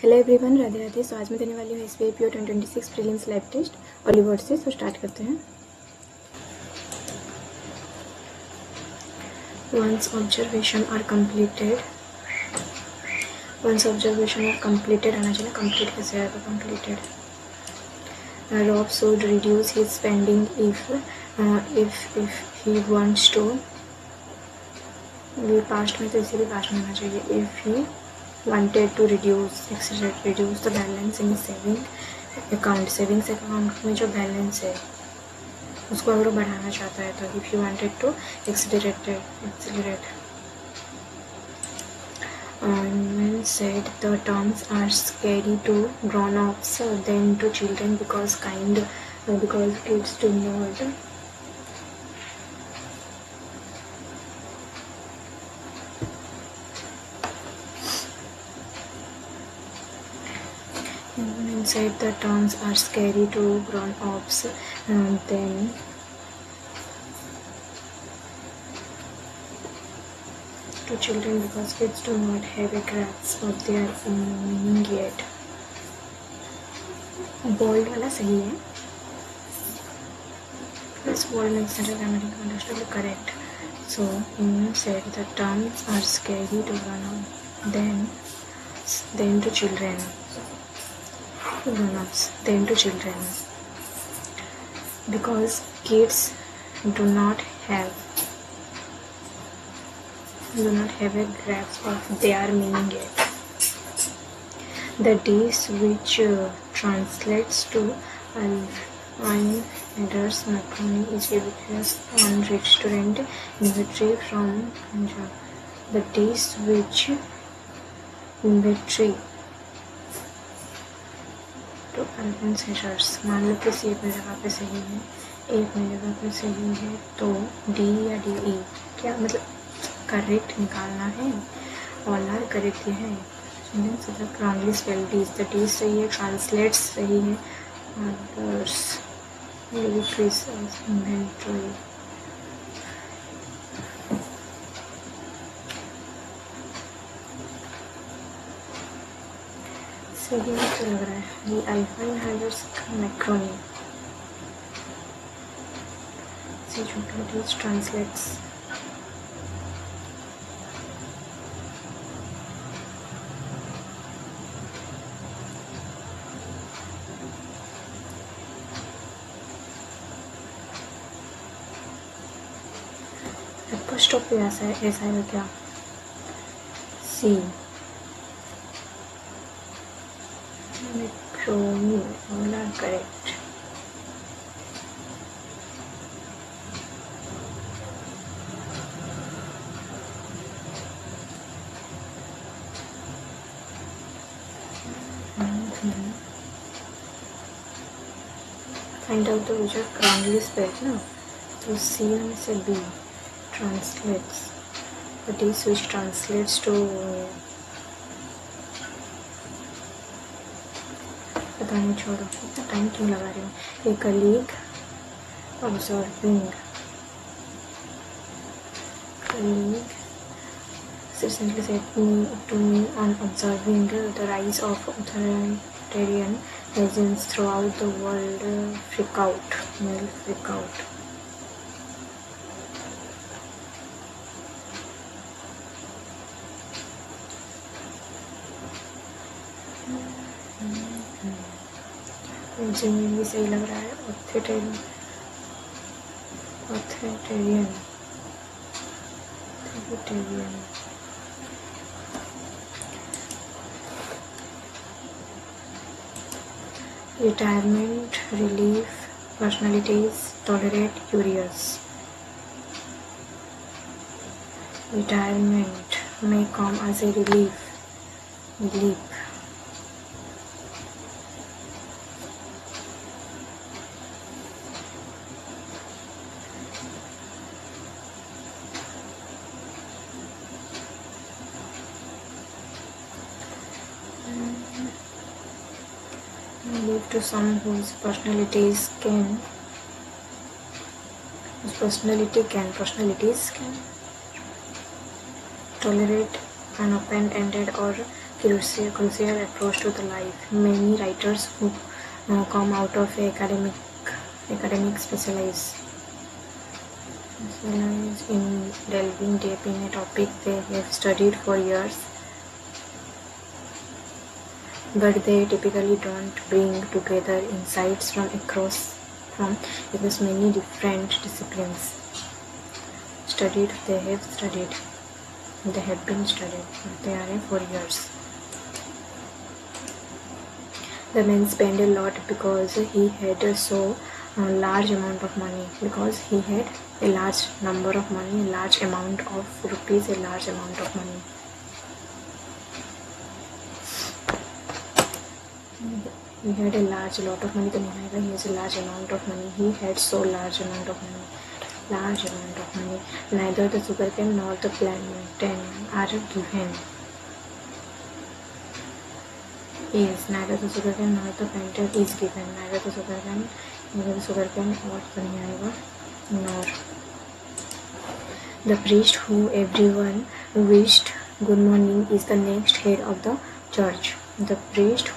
Hello everyone, Radhe Radhe. So आज मैं देने वाली हूँ SBI PO 2026 prelims lab test early board से। सो स्टार्ट करते हैं। Once observation are completed आना चाहिए। कंप्लीट कैसे आएगा? Completed. Rob should reduce his spending if he wants to। ये पास्ट में तो इसीलिए पास्ट में आना चाहिए। If he wanted to reduce the balance in saving account। Savings account में जो बैलेंस है उसको अगर वो बढ़ाना चाहता है तो if you wanted to accelerate when said the terms are scary to grown-ups than to children because kids do not when said the terms are scary to grown-ups then to children because kids do not have a grasp of their meaning yet। Bold वाला सही है। This bold makes the grammatical understood correct। So in said the terms are scary to grown-up then to children, grown-ups then to children because kids do not have a grasp of their meaning yet। The dish which translates to Alvin Adder's macaroni is ubiquitous on restaurant inventory from Punjab। The dish which inventory to Alvin Adder's। मान लो किसी एक जगह पे सही है, एक जगह पे सही है तो डी या डी ई क्या मतलब करेक्ट निकालना है। ऑल आर करेक्ट है। Wrongly spell these. The these सही है, ट्रांसलेट्स सही है, अदर्स इन्वेंट्री सही तो लग रहा है। ये अल्फाइन हैजर्स मैक्रोनी से जो डीज ट्रांसलेट्स स्टॉप पे ऐसा है क्या? सी मैक्रोनी होना correct. Find out the which are wrongly spelled ना, तो सी में से B translates, the dish which translates to पता नहीं, छोड़ो, इतना टाइम क्यों लगा रही हूँ। A colleague recently said to me on observing the rise of authoritarian regimes throughout the world, freak out। मुझे भी सही लग रहा है। Authoritarian retirement relief personalities tolerate curious. Retirement may come as a relief। Leave to some whose personalities can tolerate an open-ended or crucial approach to the life. Many writers who come out of academic specialize in delving deep in a topic they have studied for years, but they typically don't bring together insights from across many different disciplines. They have been studied, they are for years. The man spent a lot because he had so large amount of money, because he had a large number of money, a large amount of rupees, a large amount of money. He had a lot of money, तो नहीं आएगा. He has a large amount of money. He had so large amount of money. Neither the sugarcane nor the plantain are given. Neither the sugarcane nor the plantain is given. Neither the sugarcane और तो नहीं आएगा. Nor the priest who everyone wished good morning is the next head of the church. The priest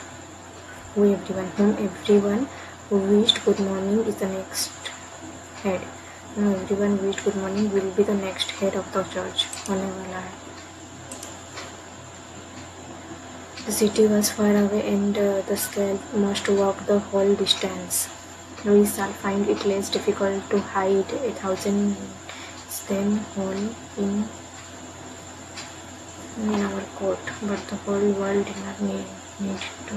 whom everyone wished good morning is the next head. Everyone wished good morning will be the next head of the church. होने वाला है. The city was far away and the scalp must walk the whole distance. We shall find it less difficult to hide 1,000 stem hole in our coat, but the whole world did not need to.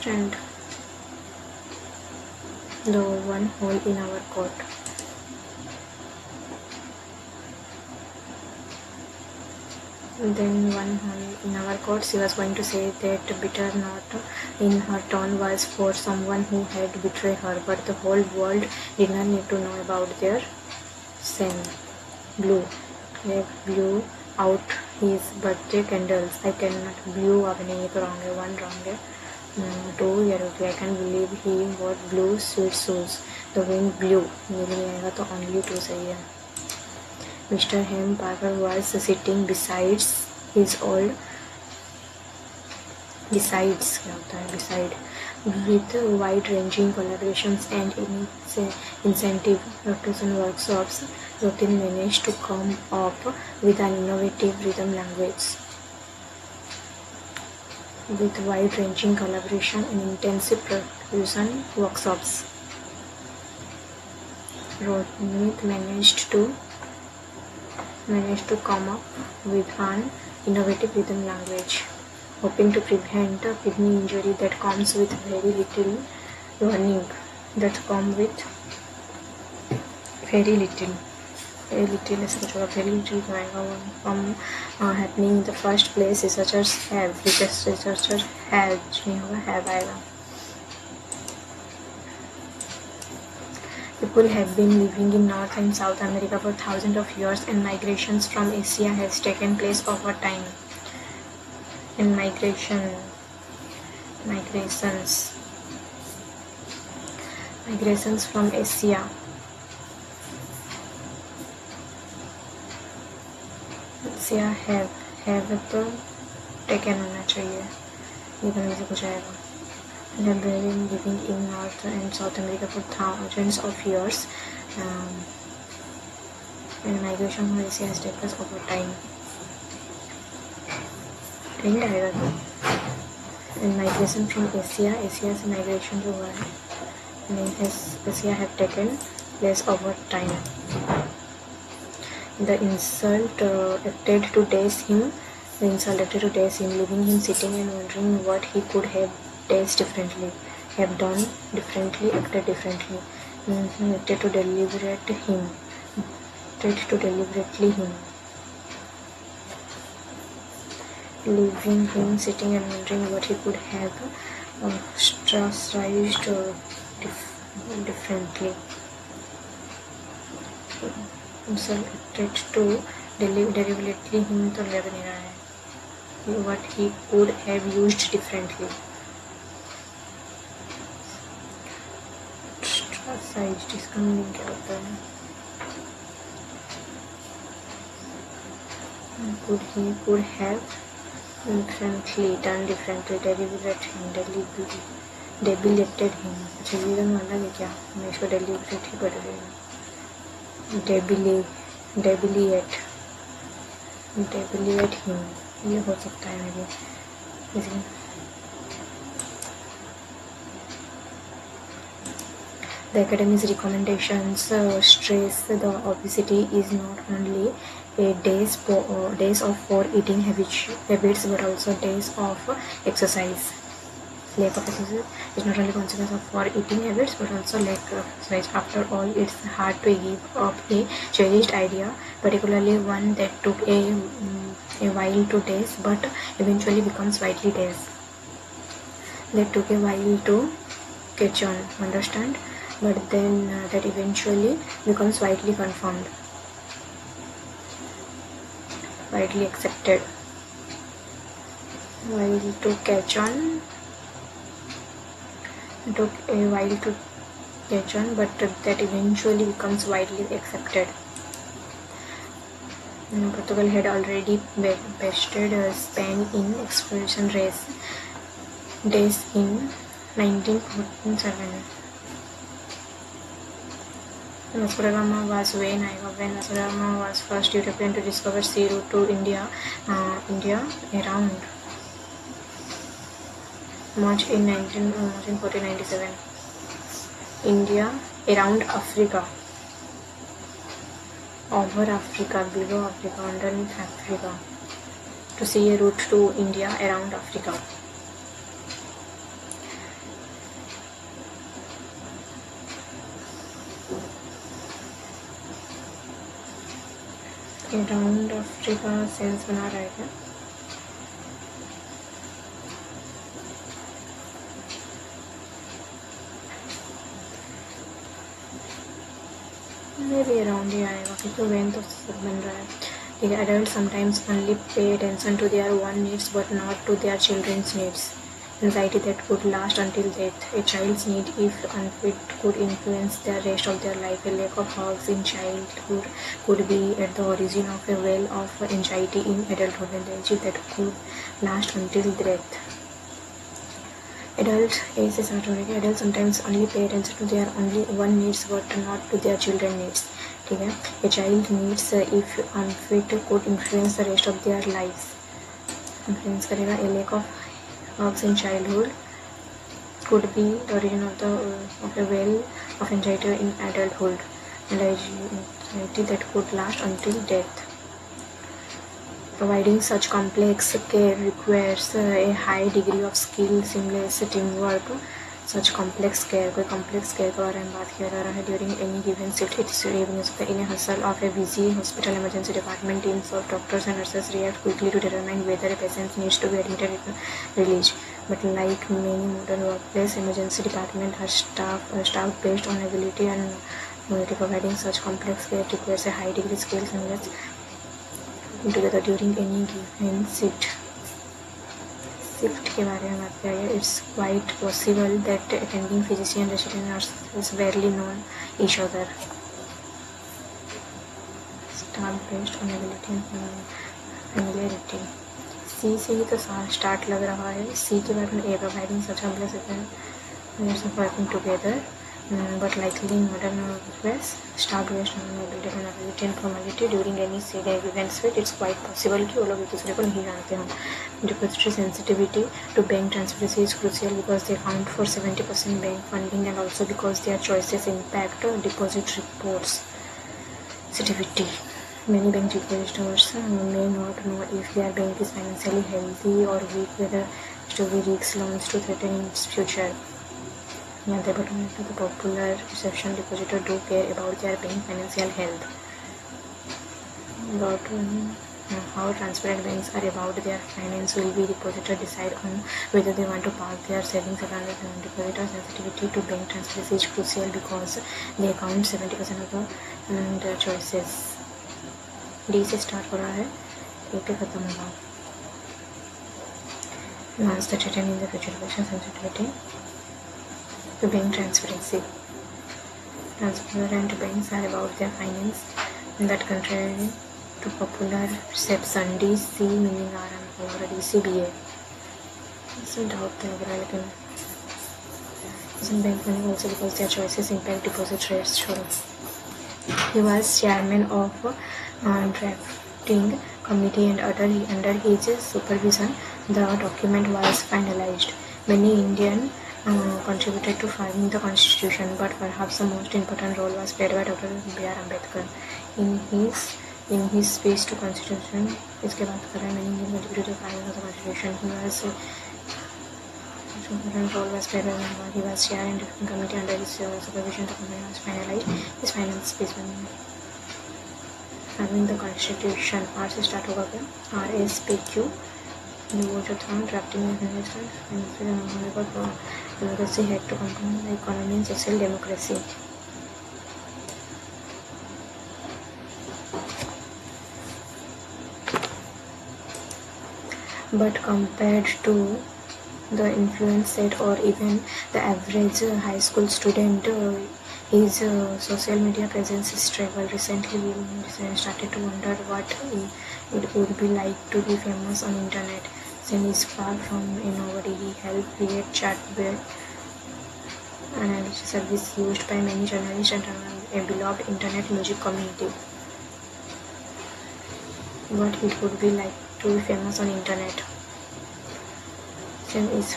Friend, the one hole in our coat. Then one hole in our coat. She was going to say that bitter note in her tone was for someone who had betrayed her, but the whole world did not need to know about their sin. Blew out his birthday candles. I cannot blew up नहीं तो wrong है, one wrong है. Two year okay. I can't believe he wore blue sweet shoes. The wind blew. ये भी नहीं आएगा तो only two सही है. Mr. Hem Parker was sitting beside with wide-ranging collaborations and incentive rotation workshops. Rotin managed to come up with an innovative rhythm language. With wide-ranging collaboration and intensive percussion workshops, Rohit managed to come up with an innovative rhythm language, hoping to prevent a kidney injury that comes with very little learning. From happening in the first place. Researchers have People have been living in North and South America for thousands of years, and migrations from Asia has taken place over time. And migrations from Asia have तो taken होना चाहिए. ये करने से कुछ आएगा. Have been living in North and South America for thousands of years, and migration from Asia has taken place over time. And आएगा तो. And migration from Asia से migration जो हुआ है, and Asia have taken place over time. The insult acted to daze him, leaving him sitting and wondering what he could have done differently, acted differently. Acted to deliberately him, leaving him sitting and wondering what he could have strategized differently. Acted to deliberately him तो लग नहीं रहा है. What he could have used differently. Strategized इसका meaning क्या होता है? could have differently done differently, debilitated him. अच्छा ये तो अलग है क्या, मैं इसको deliberate ही पढ़ रही हूँ. debilitate him, ये हो सकता है मेरे इसलिए. The Academy's recommendations stress the obesity is not only a days of poor eating habits but also days of exercise. Lack of exercise is not only consequence of poor eating habits but also lack of exercise. After all, it's hard to give up a cherished idea, particularly one that took a while to taste but eventually becomes widely taste. That took a while to catch on, understand? But then that eventually becomes widely confirmed, widely accepted. While to catch on, it took a while to catch on, but that eventually becomes widely accepted. Portugal had already bested Spain in exploration days in 1947. Vasco da Gama was when Vasco da Gama was first European to discover sea route to India around March in 1497. India around Africa, over Africa, below Africa, underneath Africa, to see a route to India around Africa. Around Africa sense बना रहा है क्या? मे भी around ही आएगा क्योंकि when तो सब बन रहा है. ठीक है. Adult sometimes only pay attention to their own needs but not to their children's needs. Anxiety that could last until death. A child's need, if unfit, could influence the rest of their life. A lack of hugs in childhood could be at the origin of a well of anxiety in adulthood. Anxiety that could last until death. Adults, ऐसे start हो रहे हैं. Adults sometimes only pay attention to their only one needs but not to their children needs. ठीक है. A child needs, if unfit, could influence the rest of their lives. Influence करेगा. A lack of hugs in childhood could be the origin of a well of anxiety in adulthood. Anxiety that could last until death. Providing such complex care requires a high degree of skill, seamless teamwork. Such complex care, कोई complex care के बारे में बात किया जा रहा है. During any given shift, it's in a hustle of a busy hospital emergency department, teams of doctors and nurses react quickly to determine whether a patient needs to be admitted or released. But like many modern workplace, emergency departments are staffed based on ability and mobility. Providing such complex care requires a high degree of skill, seamless together during any given shift के बारे में बात किया है. It's quite possible that attending physician resident nurses barely know each other. Start based on ability and familiarity. C से ही तो start लग रहा है. सी के बाद में A providing such complex working together but likely in modern workplace start based on ability and formality during any event suite. It's quite possible कि वो लोग एक दूसरे को नहीं जानते हों. Depository sensitivity to bank transparency is crucial because they account for 70% bank funding and also because their choices impact deposit reports. Sensitivity. Many bank depositors may not know if their bank is financially healthy or weak, whether to be risk loans to threaten its future. Yeah, the bottom of the popular perception depositor do care about their bank financial health. About how transparent banks are about their finance will be depositor decide on whether they want to park their savings around the depositor. Sensitivity to bank transparency is crucial because they account 70% of the choices. D से start हो रहा है, A पे खत्म होगा. Once the threaten in the future question sensitivity to bank transparency. Transparent banks are about their finance, and that contrary to popular reception. DC meaning आरंभ और DCBA इसमें डाउट लग रहा है लेकिन bank money also because their choices impact deposit rates. छोड़ो. He was chairman of drafting committee and under his supervision the document was finalized. Many Indian contributed to framing the constitution, but perhaps the most important role was played by Dr. B.R. Ambedkar. In his speech to constitution, इसके बात कर रहे हैं many Indian contributed to framing of the constitution. Important role was played by Ambedkar. He was chair and drafting committee under his supervision. The document was finalized. His final speech framing the constitution. R से start होगा क्या? RSPQ वो जो था drafting democracy had to complement the economy and social democracy. But compared to the influence set or even the average high school student, his social media presence is struggle. Recently we started to wonder what it would be like to be famous on internet. Sam is far from a nobody. He helped create chatbot analysis service used by many journalists and a beloved internet music community. What it would be like to be famous on internet. Sam is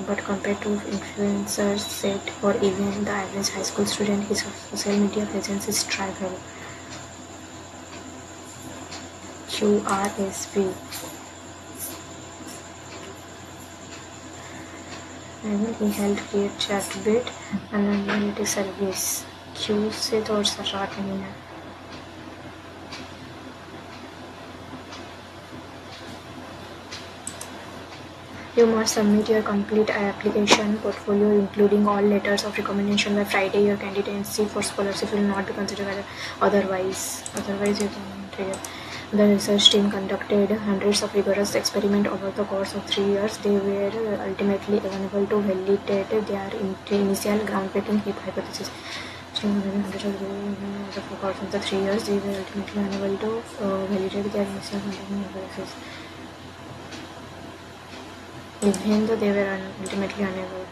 but compared to influencers set or even the average high school student, his social media presence is trivial. QRSP and he helped create chatbot analytic service. Q से तो और short नहीं है. You must submit your complete application portfolio including all letters of recommendation by Friday. Your candidacy for scholarship will not be considered otherwise you can. The research team conducted hundreds of rigorous experiments over the course of 3 years. They were ultimately unable to validate their initial groundbreaking hypothesis. Hundreds of over the course of the 3 years, they were ultimately unable to validate their initial groundbreaking hypothesis. Even though they were ultimately unable.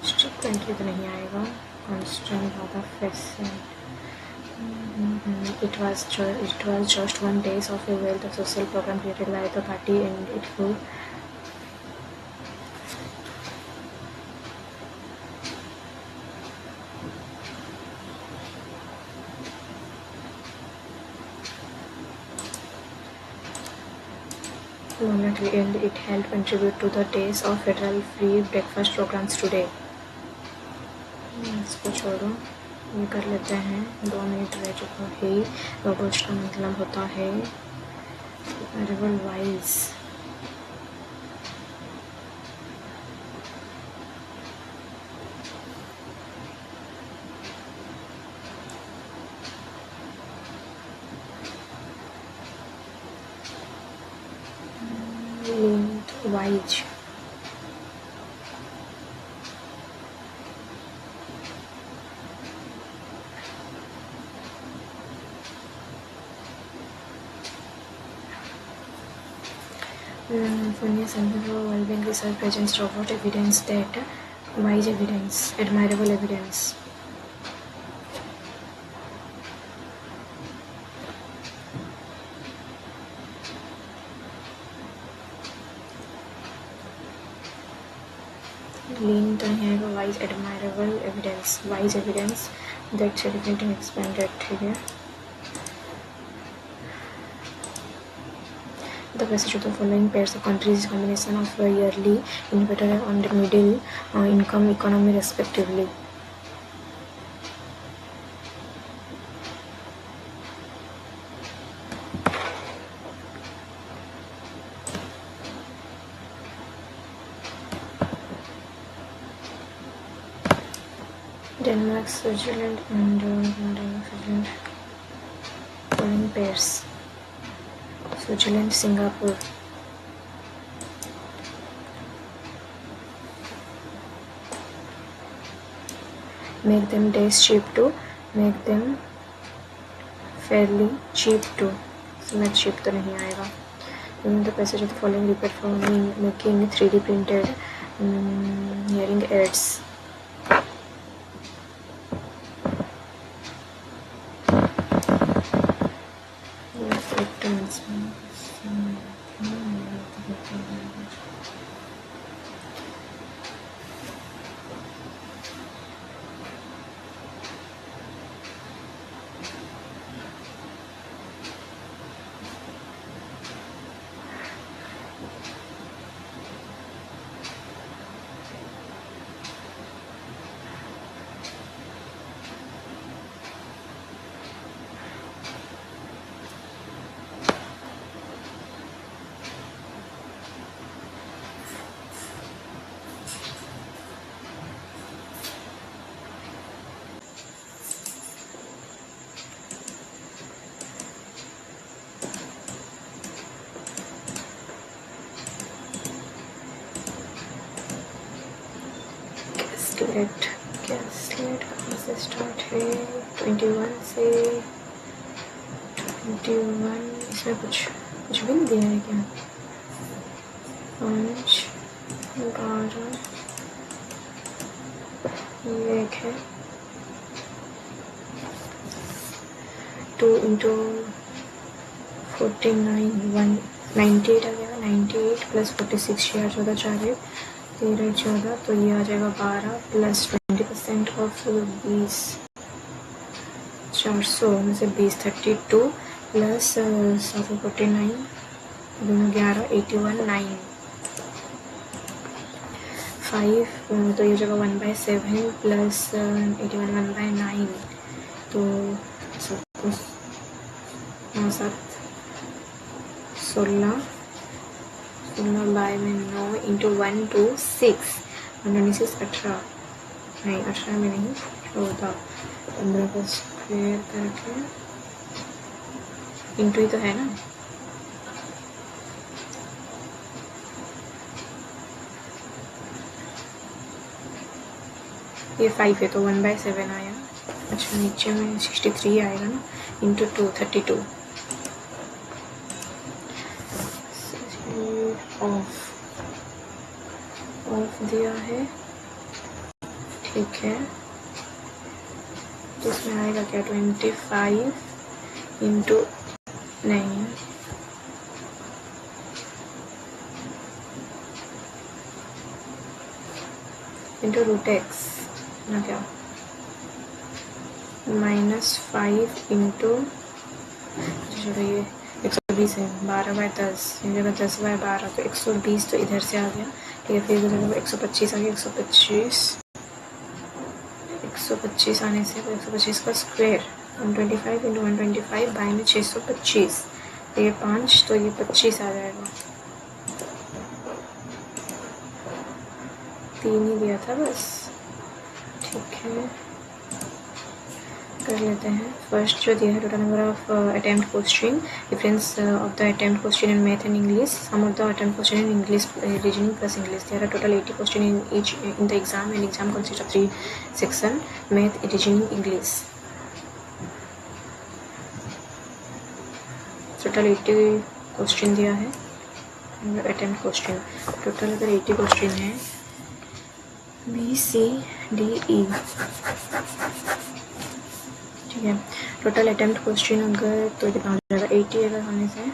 Frequently तो नहीं आएगा. Constant ज़्यादा facet. It was just 1 day of a wealth of social program created by the party and it would and it helped contribute to the days of federal free breakfast programs today. इसको छोड़ो, ये कर लेते हैं. 2 minute रह चुका है. Robots का मतलब होता है variable wise. Wise Funny sample well-being research presents robust evidence that wise evidence, admirable evidence. Lean तो नहीं आएगा. Wise admirable evidence, wise evidence that's definitely expanded. ठीक है. The passage of the following pairs of countries is a combination of yearly innovator and middle income economy respectively. Denmark, Switzerland and Switzerland. Following pairs: Switzerland, Singapore. Make them fairly cheap to. मैथ शिप तो नहीं आएगा। The passage of the following repeat for making 3D printed hearing aids. कैसलेट कहाँ से start है? 21 से 21। इसमें कुछ भी नहीं दिया है क्या? 5 12 ये एक है। 2 इंटू 49 198 आ जाएगा। 98 प्लस 46 6 14 4 13 14, तो ये आ जाएगा 12 प्लस 20% ऑफ 20 400 में से 20 32 प्लस 49 दोनों 11 81 9 5, तो ये जगह 1/7 प्लस 81 1/9, तो 16 बाय में 9 इंटू 1 2 6 126 18 नहीं 18 में नहीं 14 15 को स्क्वेयर करके इंटू ही तो है ना। ये 5 है तो 1/7 आया। अच्छा नीचे में 63 आएगा ना, इंटू 2 32 ऑफ दिया है, ठीक है। तो इसमें आएगा क्या 25 इंटू नहीं इंटू रूट एक्स ना क्या -5 इंटू ये 120 है 12/10 इन जगह 10/12 तो 120 तो इधर से आ गया, ठीक है। फिर जगह 125 आ गया। 125 आने से 125 का स्क्वायर 125 इंटू 125 बाई में 625, ये 5 तो ये 25 आ जाएगा। 3 ही दिया था बस, ठीक है कर लेते हैं। फर्स्ट जो दिया है total number of attempt question, difference of the attempt question in math and English, sum of the attempt question in English reasoning plus English. There are total 80 question in each in the exam and exam consist of 3 section math reasoning English. Total 80 question दिया है attempt question. Total अगर 80 question है BCDE, ठीक है। Total attempt question अगर तो कितना हो जाएगा 80 अगर होने से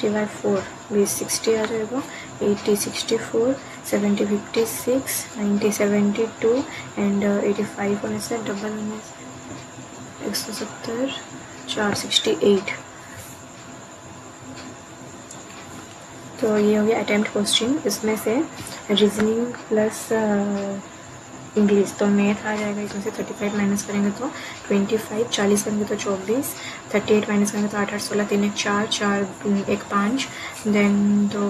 3/4 20 60 आ जाएगा। 80 64 70 56 90 72 एंड 85 होने से डबल होने से 170 4 68। तो ये हो गया अटेम्प्ट क्वेश्चन। इसमें से रीजनिंग प्लस इंग्लिश, तो मैथ आ जाएगा इसमें से 35 माइनस करेंगे तो 25, 40 करेंगे तो 24, 38 माइनस करेंगे तो 8 8 16 3 1 4 4 1 5, देन 2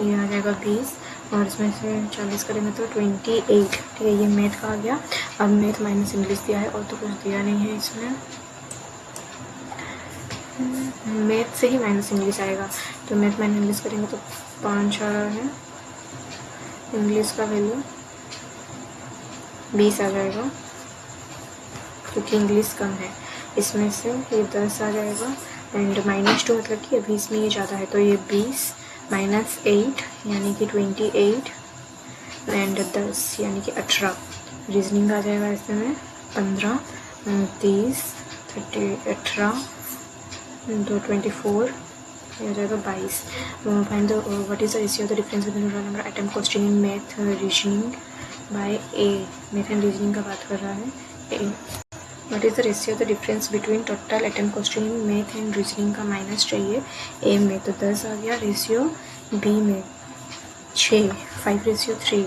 ये आ जाएगा 20 और इसमें से 40 करेंगे तो 28, ठीक है। ये मैथ का आ गया। अब मैथ माइनस इंग्लिश दिया है और तो कुछ दिया नहीं है इसमें, मैथ से ही माइनस इंग्लिश आएगा। तो मैथ माइनस इंग्लिश करेंगे तो 5 आ रहा है, इंग्लिश का वैल्यू 20 आ जाएगा क्योंकि इंग्लिश कम है। इसमें से ये 10 आ जाएगा एंड -2 मतलब कि अभी इसमें ये ज़्यादा है, तो ये 20 - 8 यानी कि 28 एंड 10 यानी कि 18। रीजनिंग आ जाएगा इसमें 15 30 30 18 2 24 ये हो जाएगा 22। Find the what is the ratio of the difference between total number attempt question in math reasoning by A. Math and reasoning का बात कर रहा है A. What is the ratio of the difference between total attempt question in math and reasoning का minus चाहिए A में, तो 10 आ गया। रेशियो बी में 6 5:3।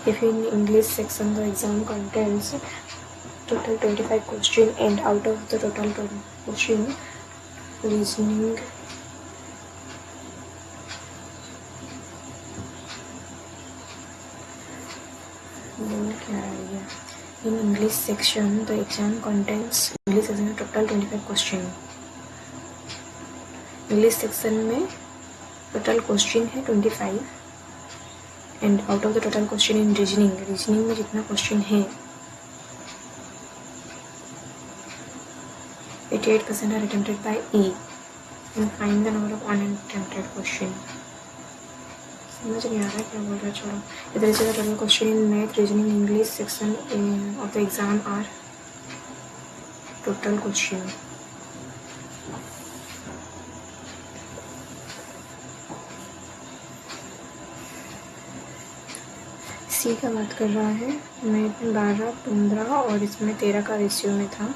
If in English section the exam contains total 25 question and out of the total question reasoning क्या है ये? In English section the exam contains English section total 25 question। English section में total question है 25 and out of the total question in reasoning में जितना क्वेश्चन है 88% are attempted by E and find the number of unattempted question. समझ नहीं आ रहा है क्या बोल रहा है, छोड़ो। इधर से total question in math reasoning English section of the exam are total question. C का बात कर रहा है, मैं 12 15 और इसमें 13 का रेशियो में था,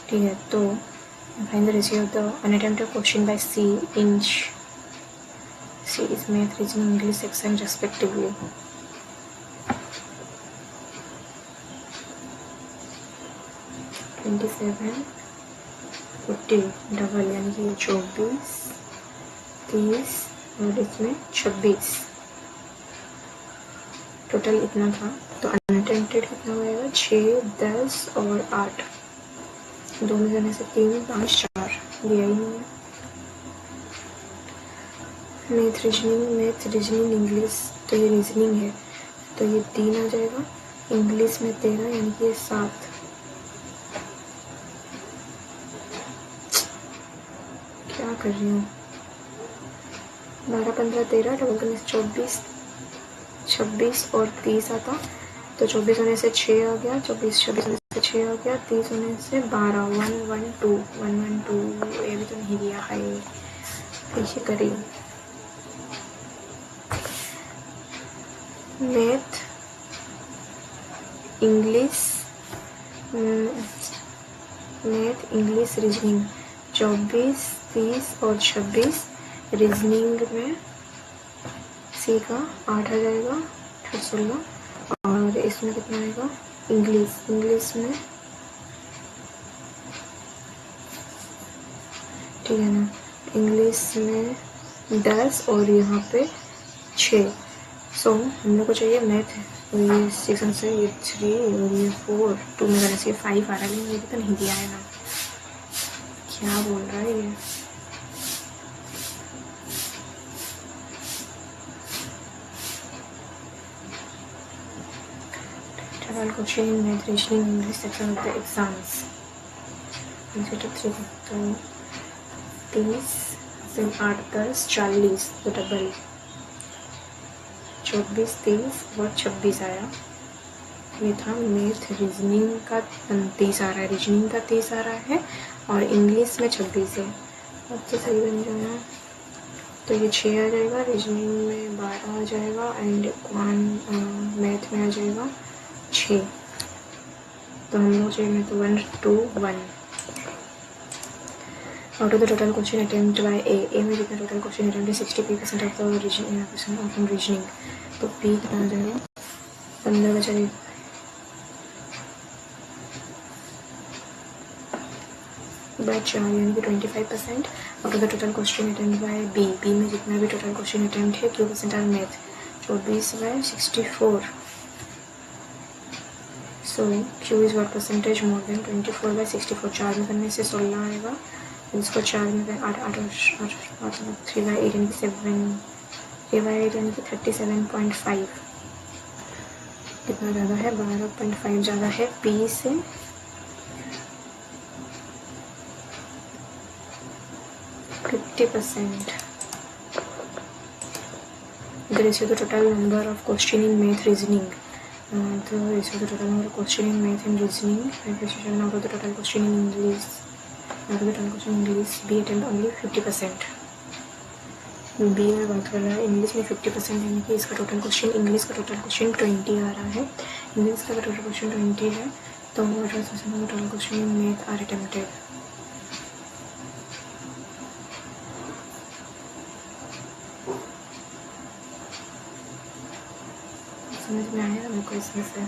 ठीक है। तो find the ratio of the unattempted question by C in C is math reasoning English section respectively. Twenty 40 double यानी कि 24 30 और इसमें 26 टोटल इतना था। तो अनअटेम्प्टेड कितना होएगा 6 10 और 8, 2 में जाने से 3 5 4 दिया ही नहीं है। मैथ रीजनिंग इंग्लिश, तो ये रीजनिंग है तो ये 3 आ जाएगा। इंग्लिश में 13 यानी कि ये 7। क्या कर रही हूँ? 12 15 13 डबल करने से 24 26 और 30 आता, तो 24 होने से 6 आ गया, 26 होने से 6 आ गया, 30 होने से 12 112 ये भी तो नहीं दिया है, कैसे करें? मैथ इंग्लिश रीजनिंग 24 30 और 26। रीजनिंग में सी का 8 आ जाएगा 16 और इसमें कितना आएगा? इंग्लिश में, ठीक है ना, इंग्लिश में 10 और यहाँ पे 6। सो हम लोग को चाहिए मैथ ये सेक्शन से ये 3 और ये 4 2 में जाने से 5 आ रहा है, लेकिन ये तो नहीं दिया है ना, क्या बोल रहा है ये? Question in math reasoning English section of the exams 3 तो 30 से 8 10 40 तो डबल 24 30 और 26 आया। ये था मैथ रीजनिंग का 30 आ रहा है, रीजनिंग का 30 आ रहा है और इंग्लिश में 26 है। अब तो सही बन जाएगा, तो ये 6 आ जाएगा, रीजनिंग में 12 आ जाएगा एंड मैथ में आ जाएगा 6। तो हम लोग चाहिए मैं तो 1 2 1 out of the total question attempt by A में जितना टोटल क्वेश्चन अटेम्प्ट है 60% ऑफ द रीजनिंग, तो पी कितना आ जाएगा 15 बचा रही 4 यानी कि 25% out of the total question attempt by B में जितना भी टोटल क्वेश्चन अटेम्प्ट है Q percent are math 24/64। So Q is what percentage more than 24/64। 4 में करने से 16 आएगा, इसको 4 में 8 3/8 यानी कि 7 3/8 यानी कि 37.5। कितना ज़्यादा है? 12.5 ज़्यादा है पी से। 50%. The ratio to total number of question in math reasoning. The ratio to total number of question in math and reasoning. 5/7 out of the total question in English. Out of the total question in English, B attempt only 50%. B में बात कर रहा है English में 50%, यानी कि इसका total question, English का टोटल क्वेश्चन 20 आ रहा है, इंग्लिश का टोटल क्वेश्चन 20 है, तो 18% of total question in math are attempted. समझ में आया हमको इसमें से?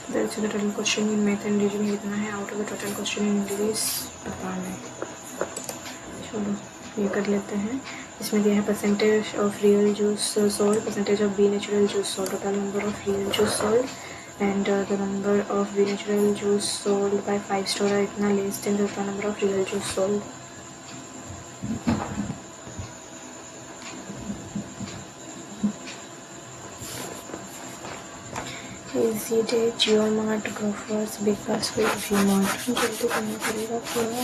तो total question in math and reasoning कितना है, out of the total question in English पता नहीं, चलो ये कर लेते हैं। इसमें दिया है percentage of real juice sold, percentage of B natural juice sold, total number of real juice sold and the number of B natural juice sold by 5 store है इतना less than the total number of real juice sold. Easyday, Jio mart, Grofers, Big Bazaar, V mart, जल्दी करना पड़ेगा थोड़ा।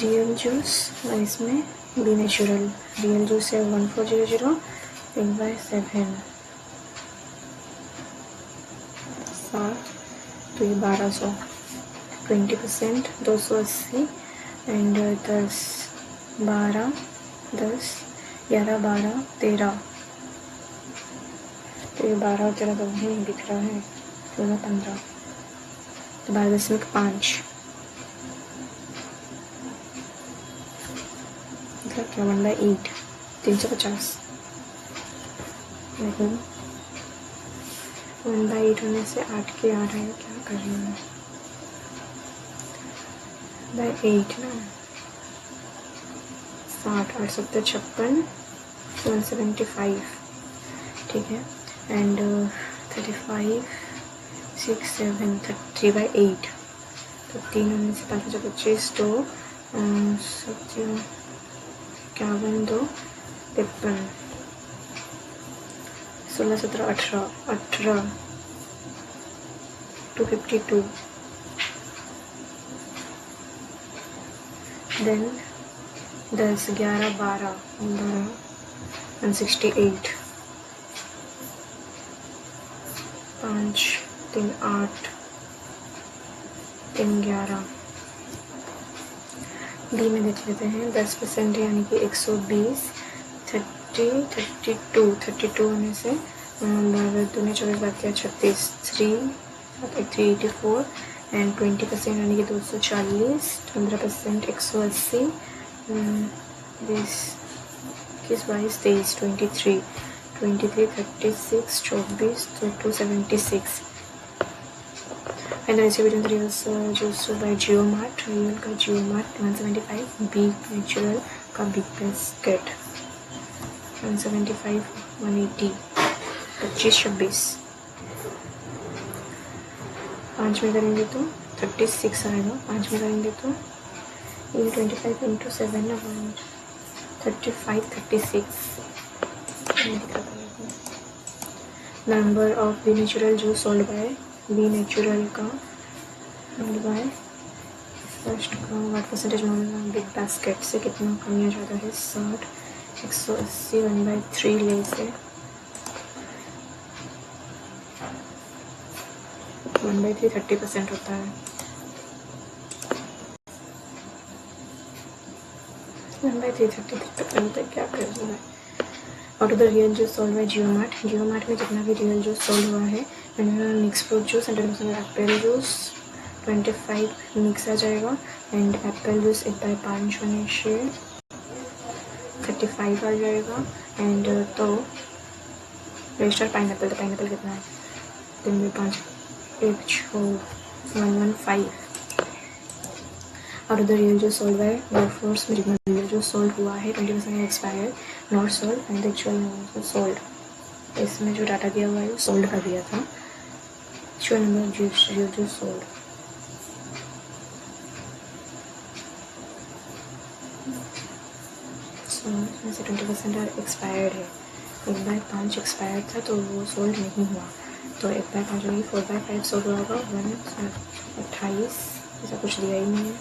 Real juice और इसमें B natural, real juice है 1400 1/7 7, तो ये 1200, 20% 280 एंड 10 12 10 11 12 13, तो ये 12 और 13 दोनों ही दिख रहा है, 14 15, तो 12.5 मतलब क्या 1/8 350। लेकिन 1/8 होने से 8 के आ रहे हैं, क्या कर रही हूँ 8 ना 60 8 7 56 175, ठीक है, एंड 35 6 7 3/8, तो 3 होने से 5 25 तो 51 2 53 16 17 18 252, देन 10 11 12 168, 5 3 8 3 11। बी में देख लेते हैं 10% यानी कि 120, 32 होने से 12 दूनी 24 बात किया 36, 384 एंड 20% यानी कि 240, 15% 180, 20 21 22 23, 23 36 24 तो 276। And the ratio between the reals juice by Jio Mart, real का Jio Mart 175, big natural का big basket 175 180, 25-26, 5 में करेंगे तो 36 आएगा, 5 में करेंगे तो 25 into 7 35 36। Number of B natural juice sold by B natural का सोल्ड बाय फर्स्ट का 8% बिग बास्केट से कितना कम या ज़्यादा है 60 180 1/3 लेस है 1/3 30% होता है 1/3 30% होता है, क्या करना है। Out of the real juice sold by Jio mart में जितना भी रियल जूस सोल्ड हुआ है, mix fruit juice 100% apple juice 25 mix आ जाएगा एंड एप्पल जूस 1/5 होने से 35 आ जाएगा एंड तो रेस्टर पाइनएप्पल, तो पाइनएप्पल कितना है 3/5 1 6 115। Out of the real juice sold bye workforce में जितना रियल जूस सोल्ड हुआ है 20% expired not sold and the actual sold, इसमें जो डाटा दिया हुआ है वो सोल्ड का दिया था, actual number of real juice sold. इसमें से 20% एक्सपायर्ड है, 1/5 एक्सपायर्ड था तो वो सोल्ड नहीं हुआ, तो तो एक बैक आ जाएगी, 4/5 16 होगा, 1 28, ऐसा कुछ दिया ही नहीं है।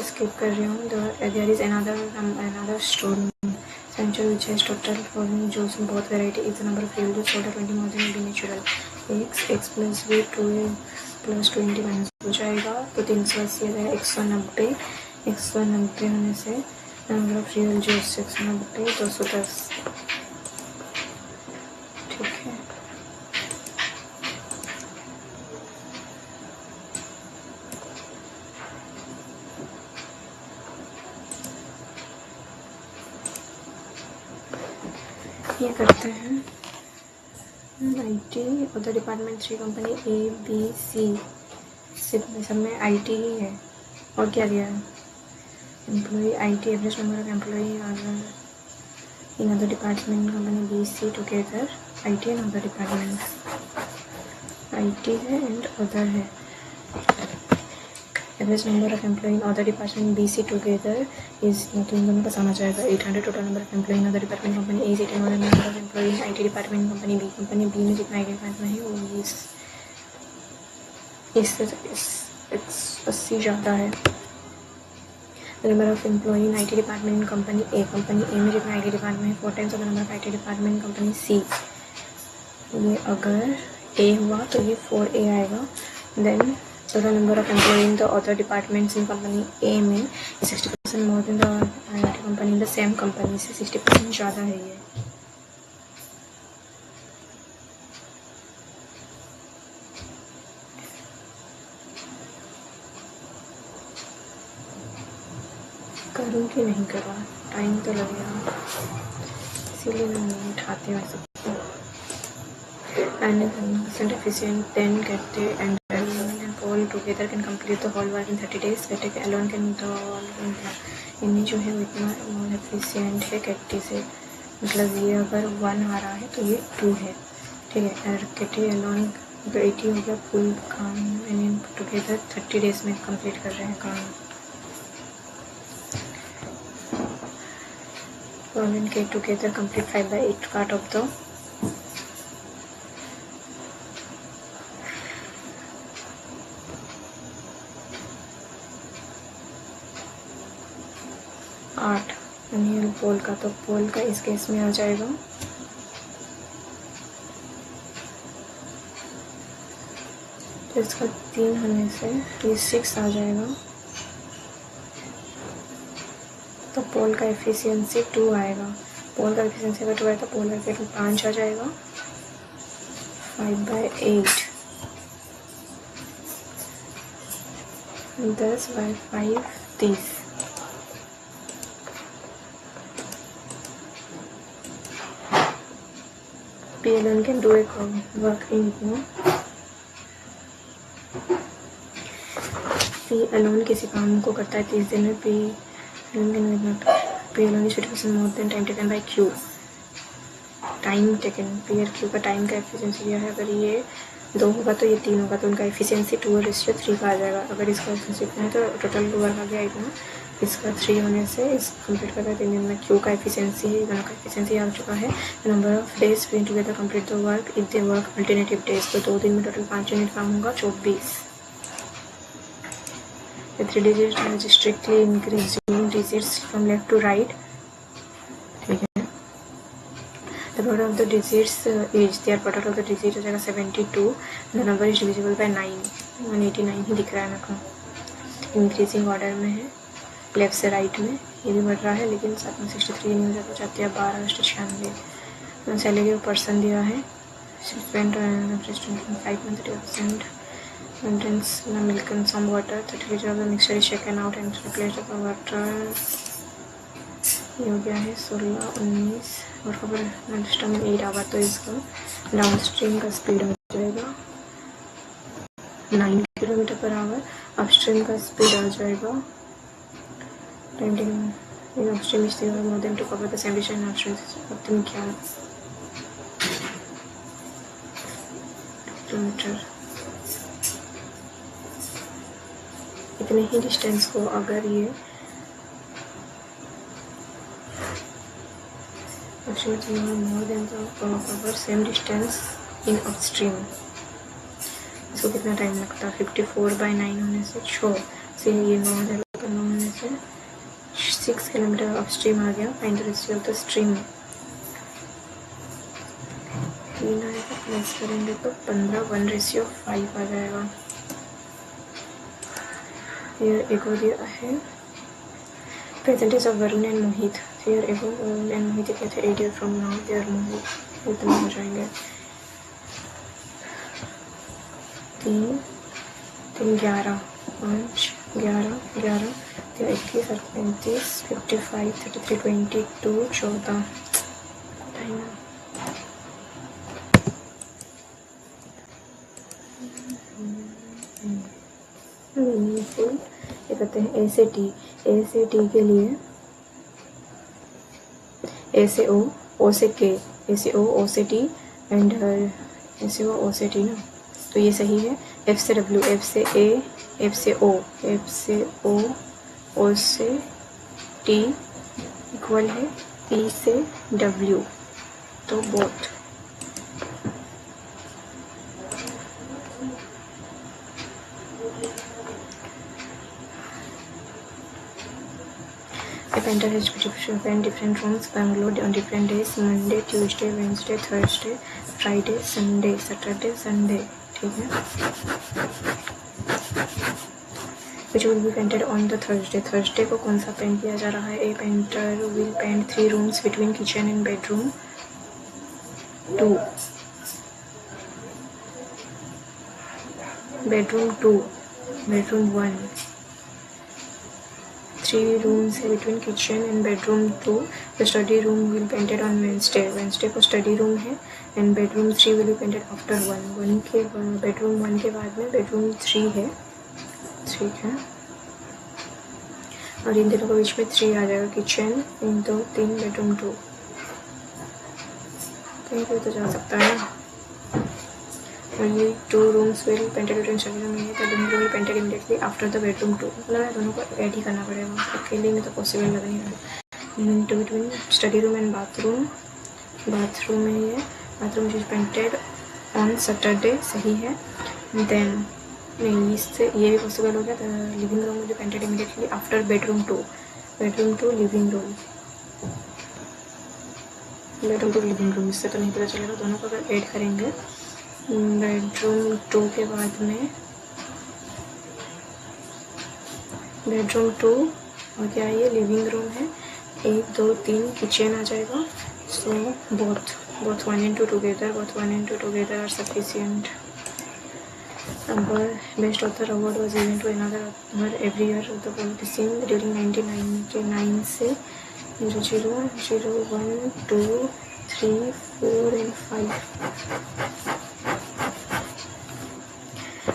स्किप कर रही हूँ। There is another store century which has total following juice in both variety is the number of real juice sold at 20 more than natural x plus b 2a plus 20 minus हो जाएगा तो 380 आ जाएगा। 190 होने से number of real juice 190 210। ठीक है, ये करते हैं। IT other department 3 company ABC सब में IT ही है। और क्या दिया है? Employee IT average number of employee in other department company BC together IT and other department IT है एंड अदर है। Average number of employee in other department BC together is तो इन दोनों का सम आ जाएगा 800। Total number of employee in other department company A is 18 और number of employee in IT department company B में जितना IT department है वो 80 ज़्यादा है। Number of employee in IT department in company A में जितना IT डिपार्टमेंट है 4 times of the number of IT department company C। ये अगर A हुआ तो ये 4A आएगा। Then total number of employee in the other departments in company A में 60% more than the IT company in the same company से 60% ज़्यादा है ये। करूँ कि नहीं करूँ, टाइम तो लगेगा, इसीलिए मैं नहीं उठाती हूँ सबको। 90% efficient then get the and all together can complete the whole work in 30 days. Get alone can the इनमें जो है वो इतना एफिशिएंट है कैटी से, मतलब ये अगर 1 आ रहा है तो ये 2 है। ठीक है, और कैटी अलोन अगर 80 हो गया फुल काम यानी टुगेदर 30 डेज में कंप्लीट कर रहे हैं काम। All get together complete 5/8 part of the आठ अनिल पोल का, तो पोल का इस केस में आ जाएगा तो इसका 3 होने से ये 6 आ जाएगा। तो पोल का एफिशिएंसी 2 आएगा। पोल का एफिशिएंसी अगर 2 आएगा तो पोल का एफिशिएंसी 5 आ जाएगा। 5/8 10/5 30। P alone can do a work in P alone किसी काम को करता है 30 दिन में। P alone is 50% more than time taken by Q। Time taken P और Q का टाइम का एफिशिएंसी दिया है। अगर ये 2 होगा तो ये 3 होगा तो उनका एफिशिएंसी 2 और रेशियो 3 का आ जाएगा। अगर इसका एफिशिएंसी है तो टोटल वर्क आ गया इतना। इसका 3 होने से इस कंप्लीट करता है 3 दिन में। Q का एफिशिएंसी है, दोनों का एफिशिएंसी आ चुका है। Number of days spend together complete the work if they work alternative days, तो 2 दिन में टोटल 5 यूनिट काम होगा 24। The 3 digits is strictly increasing digits from left to right। ठीक है, the product of the digits is their product of the digits हो जाएगा 72। the number is divisible by 9 189 ही दिख रहा है मेरे को। इंक्रीजिंग ऑर्डर में है, लेफ्ट से राइट में ये भी बढ़ रहा है, लेकिन साथ में 63 नहीं हो जाता, चाहती है 12 सैलरी ऑफ पर्सन दिया है। Spend 5% contents milk and some water। 30 liters of the mixture is shaken out and replaced by water। ये हो गया है 16 19 और खबर सिस्टम 8 आवर, तो इसका डाउन स्ट्रीम का स्पीड हो जाएगा 9 किलोमीटर पर आवर। अपस्ट्रीम का स्पीड आ जाएगा 20 in upstream is more than to cover the same distance in upstream। अब तुम क्या किलोमीटर। इतने ही डिस्टेंस को अगर ये more than the same distance in upstream, इसको कितना टाइम लगता है? 54/9 होने से 6 से ये 9 होने से 6 किलोमीटर अपस्ट्रीम आ गया। Find the ratio of the stream. 3 आएगा, प्लस करेंगे तो 15, 1:5 आ जाएगा। ये एक और दिया है percentage of Varun and Mohit. फिर एक वरुण एंड मोहित क्या थे? 8 year from now they are Mohit, उतना हो जाएंगे। 3 3 11 5 11 11 21 और 35 55 33 22 14 मीनिंगफुल। ये कहते हैं ए से टी के लिए ए से ओ से के, ए से ओ से टी एंड ए से ओ से टी ना, तो ये सही है। एफ से डब्ल्यू, एफ से ए, एफ से ओ, एफ से ओ से टी इक्वल है पी से डब्ल्यू, तो both. A painter has different rooms, bungalow on different days, Monday, Tuesday, Wednesday, Thursday, Friday, Sunday, Saturday, Sunday, ठीक है। Which will be painted on the Thursday? Thursday को कौन सा पेंट किया जा रहा है? A painter will paint 3 rooms between kitchen and bedroom 2, bedroom 2, bedroom 1, 3 rooms है between kitchen and bedroom 2. The study room will be painted on Wednesday. Wednesday को study room है and bedroom 3 will be painted after 1 के bedroom 1 के बाद में bedroom 3 है, ठीक है। और इन दोनों के बीच में 3 आ जाएगा, किचन 1 2 3 bedroom 2, कहीं पे तो जा सकता है ना। Only 2 rooms will painted between study room and the living room will painted immediately after the bedroom 2। मतलब दोनों को ऐड ही करना पड़ेगा, अकेले में तो पॉसिबल लग नहीं रहा। between study room and bathroom, bathroom में ये bathroom is painted on Saturday, सही है। देन नहीं, इससे ये भी पॉसिबल हो गया। Living room will be painted immediately after bedroom 2, bedroom 2 living room, bedroom 2 living room, इससे तो नहीं पता चलेगा। दोनों को अगर ऐड करेंगे बेडरूम 2 के बाद में बेडरूम 2 और क्या है, ये लिविंग रूम है, 1 2 3 किचन आ जाएगा। So both 1 and 2 together, both 1 and 2 together are sufficient. Best author award was given to another author every year of the publishing during 1999 से 0 0 1 2 3 4 and 5.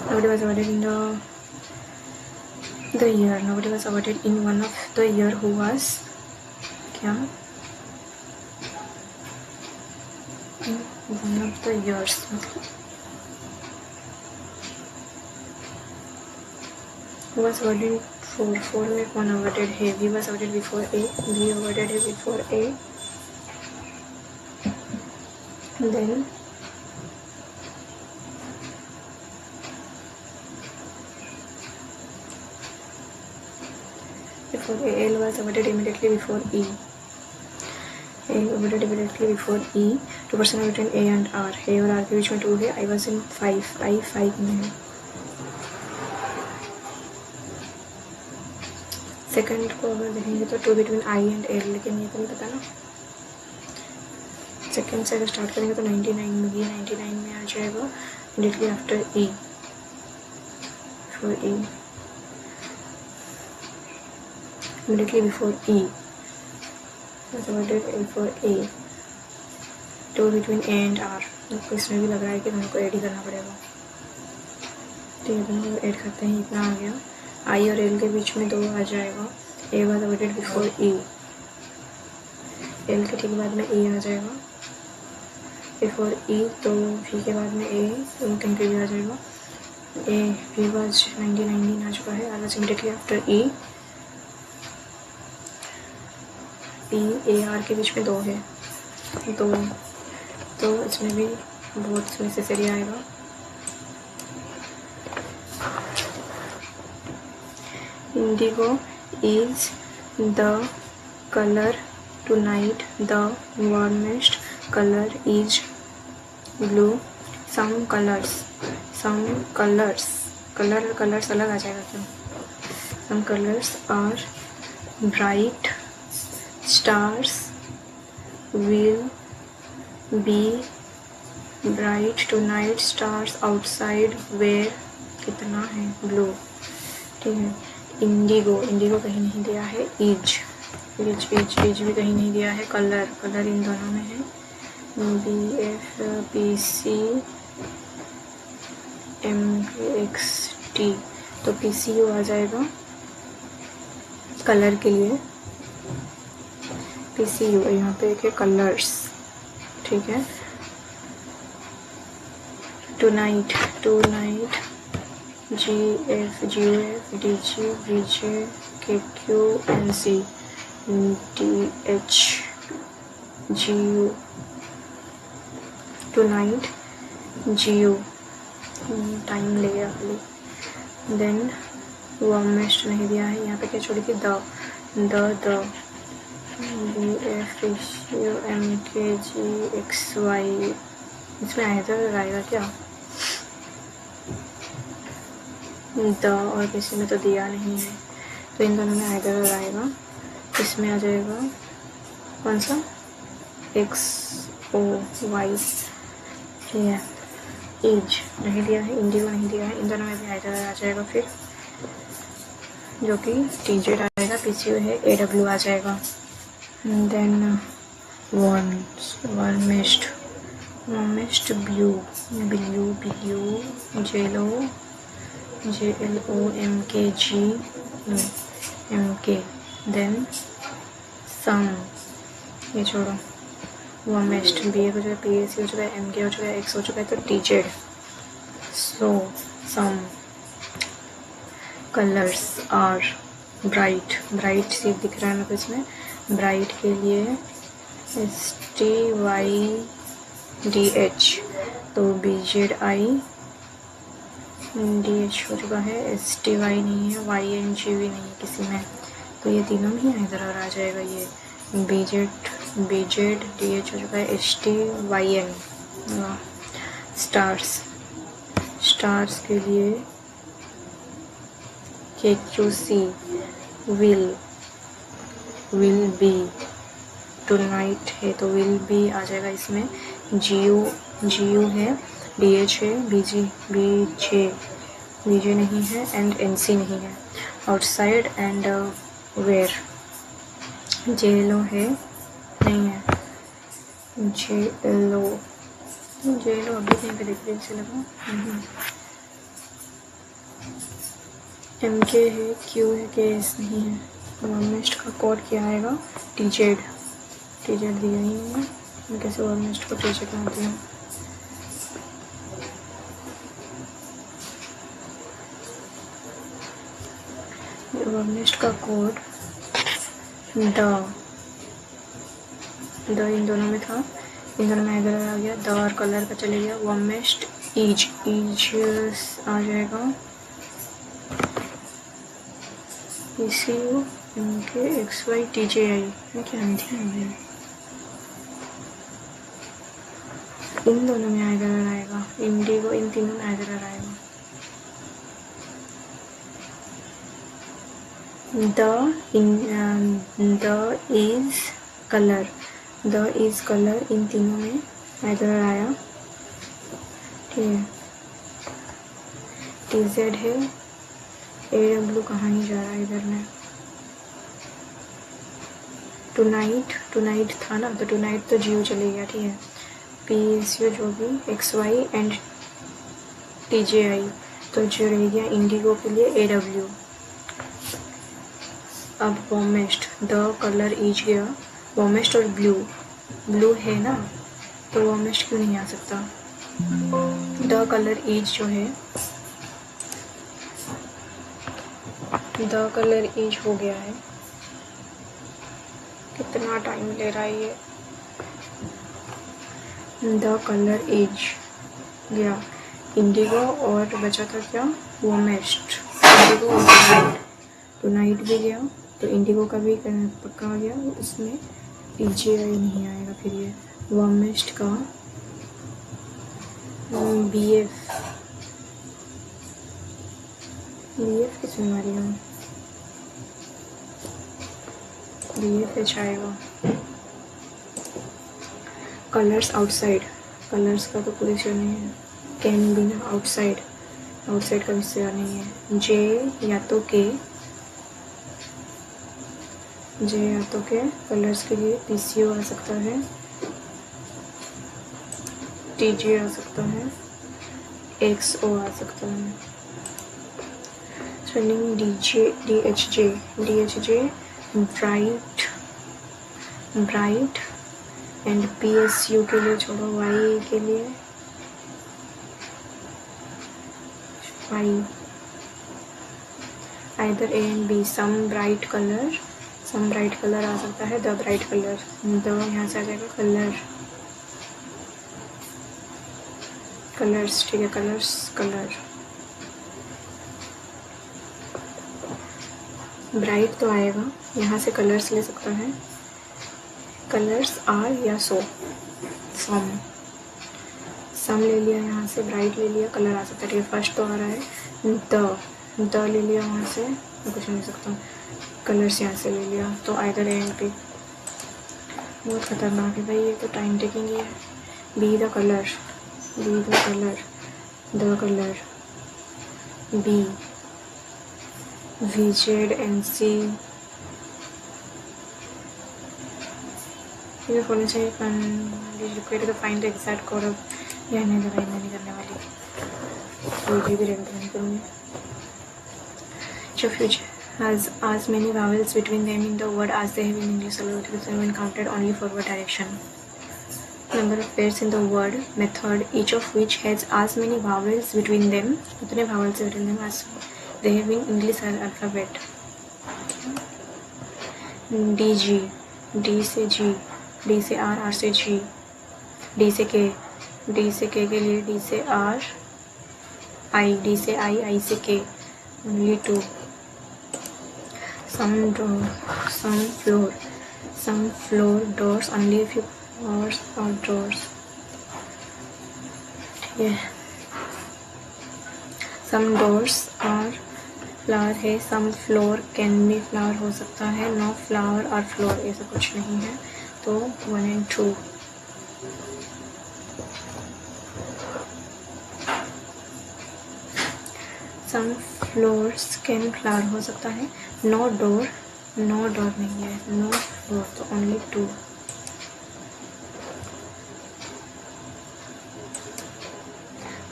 Nobody was awarded in the year. Nobody was awarded in one of the year who was क्या? In one of the years. Who was awarded 4 में कौन awarded है? V was awarded before A. V awarded है before A. Then before A, L was awarded immediately before E. L awarded immediately before E. 2% between A and R. A और R के बीच में 2 है। I was in 5. I 5 में है। Second को अगर देखेंगे तो 2 between I and L, लेकिन ये तो नहीं पता ना। सेकंड से अगर स्टार्ट करेंगे तो 99 में, ये 99 में आ जाएगा immediately after E, before E, immediately before E, was awarded before A, 2 between A and R। तो इसमें भी लग रहा है कि दोनों को ऐड ही करना पड़ेगा, तो ये दोनों को ऐड करते हैं, इतना आ गया। I और L के बीच में 2 आ जाएगा। A was awarded before E, L के ठीक बाद में E आ जाएगा। ए फॉर ई, तो वी के बाद में ए कहीं पे भी आ जाएगा। ए वी वाज 1919 आ चुका है, R was immediately after E. P A R के बीच में 2 है, तो इसमें भी बहुत नेसेसरी आएगा। Indigo is the colour tonight, the warmest colour is blue. Some colours अलग आ जाएगा क्यों? Some colours are bright, stars will be bright tonight, stars outside where कितना है ब्लू, ठीक है। इंडिगो कहीं नहीं दिया है, इज भी कहीं नहीं दिया है। कलर इन दोनों में है, BFPC MXT, तो PCU आ जाएगा कलर के लिए। PCU यहाँ पे एक है कलर्स, ठीक है। Tonight GF DG VJ KQ NC DH GU, tonight GU, time ले गया खाली। देन वार्मेस्ट नहीं दिया है, यहाँ पे क्या छोड़ी थी? द BFMKGXY, इसमें आएगा क्या? द और किसी में तो दिया नहीं है, तो इन दोनों में आएगा। इसमें आ जाएगा कौन सा? XOY, ठीक है। एज नहीं दिया है, इंडिगो नहीं दिया है, इन दोनों में भी आ जाएगा फिर, जो कि TZ आएगा। PCU है, AW आ जाएगा। Then warmest blue JLOMKG then some, ये छोड़ो, वार्मेस्ट BA हो चुका है, PAC हो चुका है, MK हो चुका है, X हो चुका है, तो TZ। So some colours are bright सिर्फ दिख रहा है मेरे को इसमें। ब्राइट के लिए STYDH, तो BZI DH हो चुका है, STY नहीं है, YNG भी नहीं है किसी में, तो ये तीनों ही इधर आ जाएगा। ये BZ DH हो चुका है, STYN। स्टार्स के लिए KQC विल बी, टुनाइट है तो विल बी आ जाएगा इसमें। GU है, DH है, BJ नहीं है, एंड NC नहीं है। आउटसाइड एंड वेयर, JLO है, नहीं है, JLO अभी कहीं पे देख से लगा। MK है, Q है, KS नहीं है। वार्मेस्ट का कोड क्या आएगा? TZ दिया ही है, मैं कैसे वार्मेस्ट को TZ लाती हूँ? वार्मेस्ट का कोड द इन दोनों में था, इन दोनों में इधर आ गया, द और कलर का चले गया। वार्मेस्ट ईज आ जाएगा। PCU MK XY TJI, मैं क्या अंधी हूँ? इन दोनों में आएगा। इंडिगो इन तीनों में आएगा। द इज कलर इन तीनों में इधर आया, ठीक है। TZ है, AW कहाँ नहीं जा रहा है इधर में। टुनाइट था ना, तो टुनाइट तो GU चले गया, ठीक है। PSU जो भी XY एंड TJI, तो जो रह गया इंडिगो के लिए AW। अब वार्मेस्ट, द कलर ईज गया, वार्मेस्ट और ब्लू है ना, तो वार्मिस्ट क्यों नहीं आ सकता? द कलर एज जो है, द कलर एज हो गया है। कितना टाइम ले रहा है ये? द कलर एज गया, इंडिगो और बचा था क्या? वार्मिस्ट। इंडिगो और नाइट, तो नाइट भी गया, तो इंडिगो का भी पक्का आ गया। इसमें PGI नहीं आएगा फिर ये। वार्मिस्ट का BF किसमें मारेगा? BFH आएगा। कलर्स आउटसाइड, कलर्स का तो कोई इश्यू नहीं है। कैन बी ना आउटसाइड, आउटसाइड का विषय नहीं है। जे या तो के कलर्स के लिए PCO आ सकता है, TG आ सकता है, XO आ सकता है। Spelling DHJ bright and PSU के लिए छोड़ो, Y के लिए either A and B। Some bright colour आ सकता है। द ब्राइट कलर, द यहाँ से आ जाएगा कलर्स, ठीक है। कलर ब्राइट तो आएगा, यहाँ से कलर्स ले सकता है। कलर्स आर या सम ले लिया, यहाँ से ब्राइट ले लिया, कलर आ सकता है, ठीक है। फर्स्ट तो आ रहा है द ले लिया, वहाँ से मैं कुछ नहीं सकता। कलर्स यहाँ से ले लिया, तो आइदर A and B। बहुत खतरनाक है भाई ये, तो टाइम टेकिंग ही है। B the colour B VZNC ये होना चाहिए। Required to find the exact code of, यह नहीं दवाई मैं नहीं करने वाली, कोई भी रेंट नहीं करूँगी। जो future has as many vowels between them in the word as they have in English alphabet when counted only forward direction. Number of pairs in the word method, each of which has as many vowels between them, उतने vowels between them as they have in English alphabet. DG, D से G, D से R, R से G, D से K के लिए D से R, I, D से I, I से K, only 2. Some floor doors, only a few floors or doors, ठीक है। some doors are flower है, some floor can be flower हो सकता है, no flower और floor ऐसा कुछ नहीं है, तो 1 and 2। some floors can flower हो सकता है, no door नहीं है, no floor, तो only 2।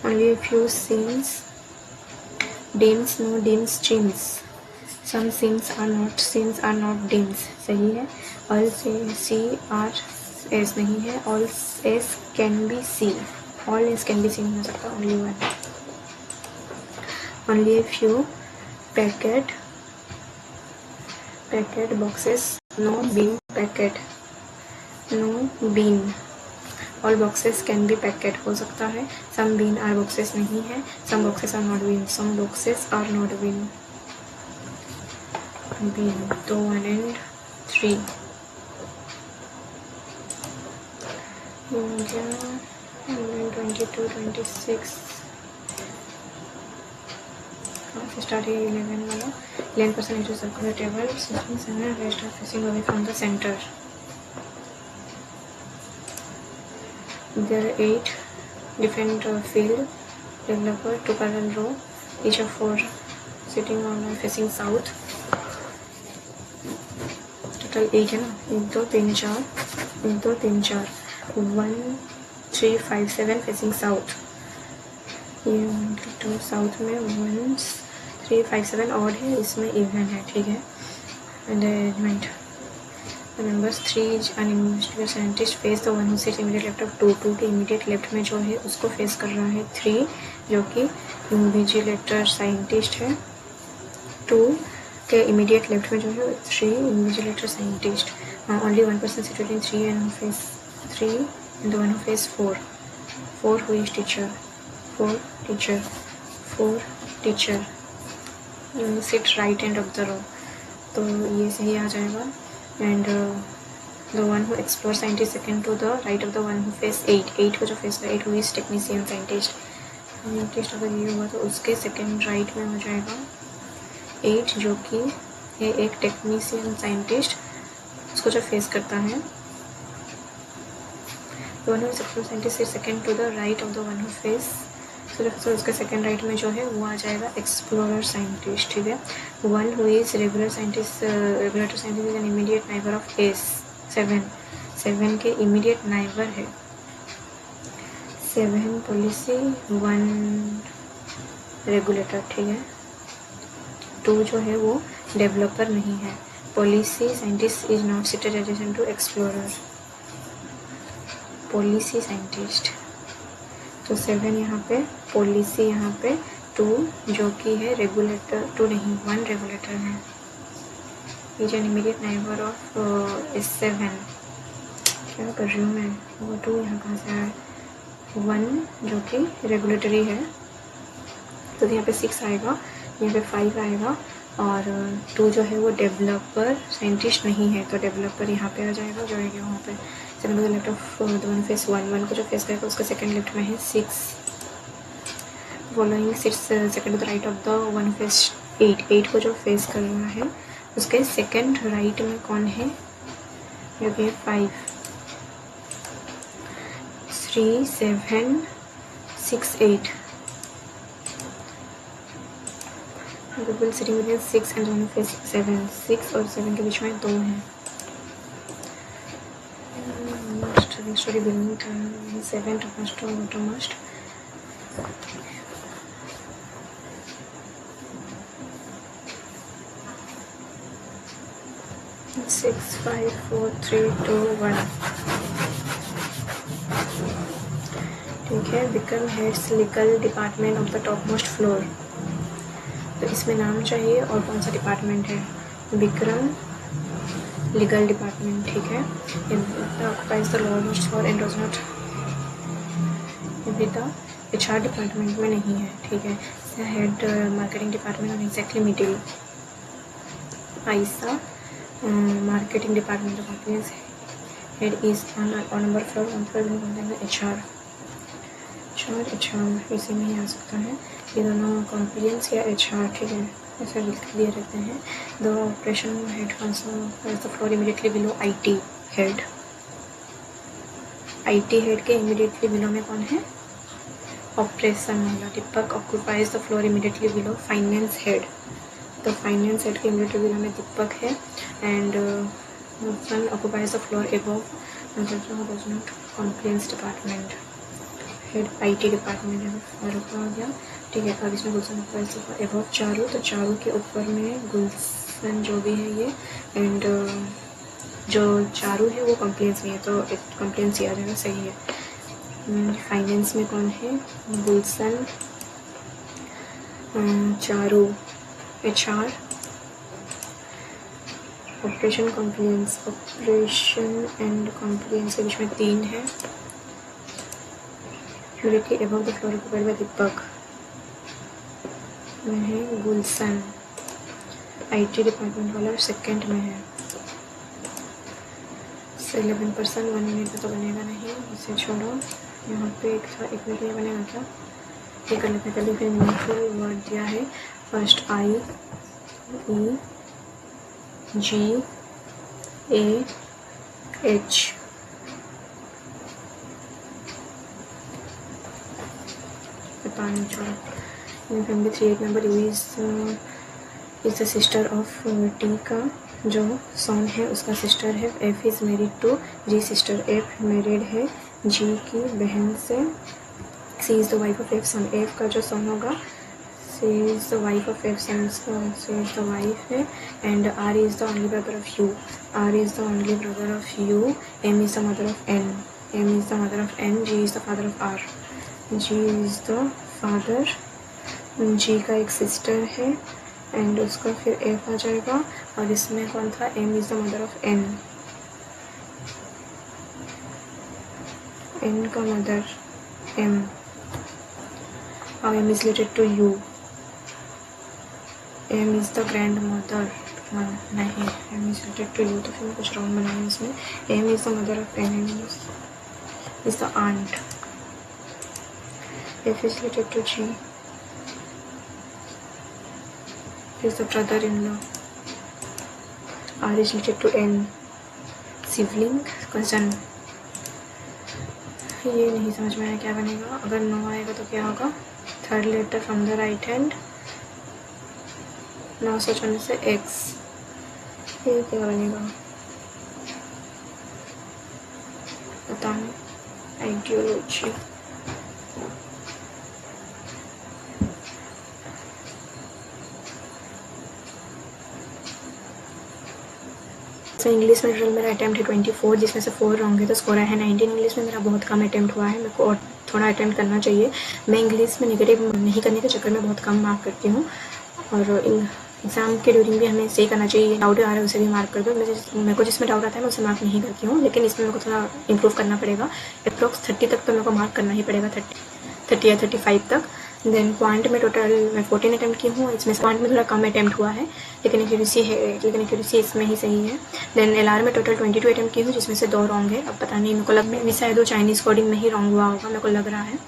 only a few scenes, dims, no dims, chins, some scenes are not dims, सही है। all C R S नहीं है, all S can be C, all S can be seen हो सकता, only 1। only a few packet boxes, no bean packet, no bean, all boxes can be packet हो सकता है, some bean are boxes नहीं है, some boxes are not bean, some boxes are not bean, तो 1 and 3 हो गया। 22, 26 start है 11 वाला। 11% into circular table, 16 rest are facing away from the center. There are 8 different field developer, 2 parallel row, each of 4 sitting on facing south. Total 8 है ना, 1 2 3 4 1 3 5 7 facing south। ये 2 south में 1 3 5 7 odd है, इसमें इवन है, ठीक है। members 3 an investigator scientist face the one who sits immediate left of 2 के immediate left में जो है उसको फेस कर रहा है 3 जो कि इन्विजिलेटर साइंटिस्ट है। 2 के immediate left में जो है 3 invigilator scientist. only one person situated 3 and who face 3 and the one who face 4 who is teacher 4 teacher sit right end of the row, तो ये सही आ जाएगा। And the one who explore scientist second to the right of the one who face 8 को जो face कर 8 who is technician scientist अगर ये हुआ तो उसके सेकेंड राइट में हो जाएगा 8 जो कि है एक टेक्नीशियन साइंटिस्ट, उसको जो फेस करता है। the one who is explore scientist is second to the right of the one who face, तो उसके सेकेंड राइट में जो है वो आ जाएगा एक्सप्लोरर साइंटिस्ट। ठीक है। One who is regular scientist is an immediate neighbour of S 7 के इमीडिएट नाइबर है 7 पॉलिसी 1 रेगुलेटर। ठीक है। 2 जो है वो डेवलपर नहीं है। Policy scientist is not seated adjacent to explorer, policy scientist. तो 7 यहाँ पे, पॉलिसी यहाँ पे 2 जो कि है रेगुलेटर 2 नहीं 1 रेगुलेटर है। Is an immediate neighbour of S7। क्या कर रही हूँ मैं, वो 2 यहाँ कहाँ से आया, 1 जो कि रेगुलेटरी है, तो यहाँ पे 6 आएगा, यहाँ पे 5 आएगा, और 2 जो है वो डेवलपर साइंटिस्ट नहीं है, तो डेवलपर यहाँ पे आ जाएगा जो है वहाँ पे। Second to the left of the one face 1 को जो फेस करेगा उसका सेकंड लेफ्ट में है 6। Following 6 second to the right of the one face 8 को जो फेस कर रहा है उसके सेकंड राइट में कौन है, जो कि 5 3 7 6 8। Google sitting with 6 and one face 7, 6 और 7 के बीच में 2 हैं। Story belonging to 7 to first or uttermost. 6 5 4 3 2 1। ठीक है। Become heads legal department of the top most floor, तो इसमें नाम चाहिए और कौन सा डिपार्टमेंट है, विक्रम लीगल डिपार्टमेंट। ठीक है। Occupies the lowest floor and does not with the HR department में नहीं है। ठीक है। हेड मार्केटिंग डिपार्टमेंट और एग्जैक्टली मिडिल। आयसा marketing department of companies head is on और number floor on floor HR इसी में ही आ सकता है। ये दोनों कंप्लेंट्स या HR। ठीक है, ऐसा लिख दिए रहते हैं। The operation head the floor immediately below IT head. IT head के इमीडिएटली बिलो में कौन है, ऑपरेशन वाला Deepak occupies the floor immediately below finance head, तो फाइनेंस हेड के इमीडिएटली बिलो में दीपक है। And sun occupies the floor above does not complaints department head IT department है, फारूक आ गया। ठीक है। अब इसमें गुलशन ऑक्युपाइज एबव चारू, तो चारू के ऊपर में गुलशन जो भी है ये, एंड जो चारू है वो कंप्लेंट्स में है, तो कंप्लेंट्स ही आ जाएगा, सही है। फाइनेंस में कौन है, Gulshan Charu HR। Operation complaints, operation and complaints के बीच में 3 है। Immediately above the floor occupied by Deepak में है गुलशन, IT डिपार्टमेंट वाला सेकंड में है। 11% 1 मिनट में तो बनेगा नहीं, इसे छोड़ो। यहाँ पे एक था, 1 मिनट में बनेगा क्या, ये कर लेते हैं पहले। फिर मीनिंगफुल वर्ड दिया है first I E G A H। पता नहीं, छोड़ो। In family 3 member U is the sister of T का जो सॉन है उसका सिस्टर है। F is married to G sister, F married है G की बहन से। C is the wife of F son, F का जो सन होगा C is the wife of F, since C is the wife है, and R is the only brother of U. R is the only brother of U. M is the mother of N. M is the mother of N. G is the father of R. G is the father. G का एक sister है and उसका फिर F आ जाएगा, और इसमें कौन था? M is the mother of N. N का mother M. How M is related to U? M is the grandmother. नहीं, M is related to U, तो फिर मैं कुछ रॉन्ग बनाऊँ इसमें. M is the mother of N. M is the aunt. F is related to G. Is the brother-in-law. R is related to N. Sibling, cousin. ये नहीं समझ में आया क्या बनेगा. अगर नो आएगा तो क्या होगा? Third letter from the right hand. 9 सोचने से X. ये क्या बनेगा पता नहीं. आइडियोलॉजी. तो इंग्लिश में टोटल मेरा अटैम्प्ट है 24, जिसमें से 4 रॉन्ग है, तो स्कोर है 19. इंग्लिश में मेरा बहुत कम अटैम्प्ट हुआ है, मेरे को और थोड़ा अटैम्प्ट करना चाहिए. मैं इंग्लिश में नेगेटिव नहीं करने के चक्कर में बहुत कम मार्क करती हूँ, और एग्ज़ाम के ड्यूरिंग भी हमें सही करना चाहिए. डाउट आ रहा है उसे भी मार्क कर दो. मेरे को जिसमें डाउट आता है मैं उसे मार्क नहीं करती हूँ, लेकिन इसमें मेरे को थोड़ा इंप्रूव करना पड़ेगा. अप्रॉक्स 30 तक तो मेरे को मार्क करना ही पड़ेगा, 30 या 35 तक. देन क्वांट में टोटल मैं 14 अटैम्प्ट की हूँ. इसमें क्वांट में थोड़ा कम अटैम्प्ट हुआ है, लेकिन एक्यूरेसी इसमें ही सही है. देन LR में टोटल 22 अटैम्प्ट की हूँ, जिसमें से 2 रॉन्ग है. अब पता नहीं, मेरे को लग में भी शायद वो चाइनीज़ कोडिंग में ही रॉन्ग हुआ होगा, मेरे को लग रहा है.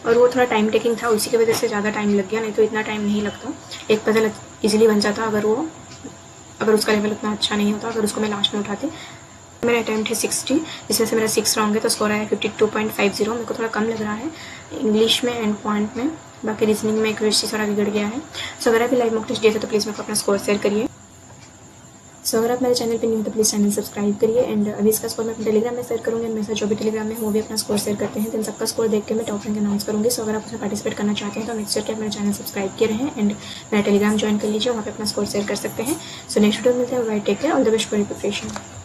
और वो थोड़ा टाइम टेकिंग था, उसी की वजह से ज़्यादा टाइम लग गया, नहीं तो इतना टाइम नहीं लगता. एक पजल ईजिली बन जाता अगर उसका लेवल उतना अच्छा नहीं होता, अगर उसको मैं लास्ट में उठाती. मेरा अटैम्प्ट है 60, जिसमें से मेरा 6 रॉन्ग है, तो स्कोर आया 52.50. मेरे को थोड़ा कम लग रहा है इंग्लिश में एंड क्वांट में. बाकी रीजनिंग में एक्यूरेसी थोड़ा बिगड़ गया है. सो अगर आप लाइव मॉक टेस्ट दिए थे तो प्लीज़ मेरे को अपना स्कोर शेयर करिए. सो अगर आप मेरे चैनल पे न्यू हो तो प्लीज़ चैनल सब्सक्राइब करिए. एंड अभी इसका स्कोर मैं अपने टेलीग्राम में शेयर करूँगी. मेरे साथ जो भी टेलीग्राम में वो भी अपना स्कोर शेयर करते हैं, तो इन सबका स्कोर देख के मैं टॉप रैंक अनाउंस करूँगी. सो अगर आप उसमें पार्टिसिपेट करना चाहते हैं तो नेक्स्ट करके आप मेरे चैनल सब्सक्राइब किए रहें एंड मेरा टेलीग्राम ज्वाइन कर लीजिए, वहाँ पे अपना स्कोर शेयर कर सकते हैं. सो नेक्स्ट वीडियो मिलते हैं. Bye, take care, all the best for your preparation.